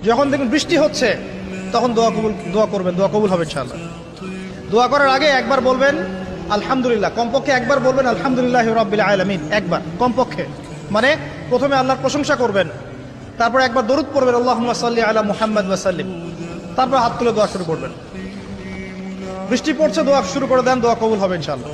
যখন দেখবেন বৃষ্টি হচ্ছে তখন দোয়া করবেন, দোয়া কবুল হবে ইনশাআল্লাহ। দোয়া করার আগে একবার বলবেন আলহামদুলিল্লাহ, কমপক্ষে একবার বলবেন আলহামদুলিল্লাহ রাব্বিল আলামিন, একবার কমপক্ষে। মানে প্রথমে আল্লাহর প্রশংসা করবেন, তারপর একবার দরুদ পড়বেন আল্লাহুম্মা সাল্লি আলা মুহাম্মাদ ওয়া সাল্লিম, তারপর হাত তুলে দোয়া শুরু করবেন। বৃষ্টি পড়ছে, দোয়া শুরু করে দেন, দোয়া কবুল হবে ইনশাআল্লাহ।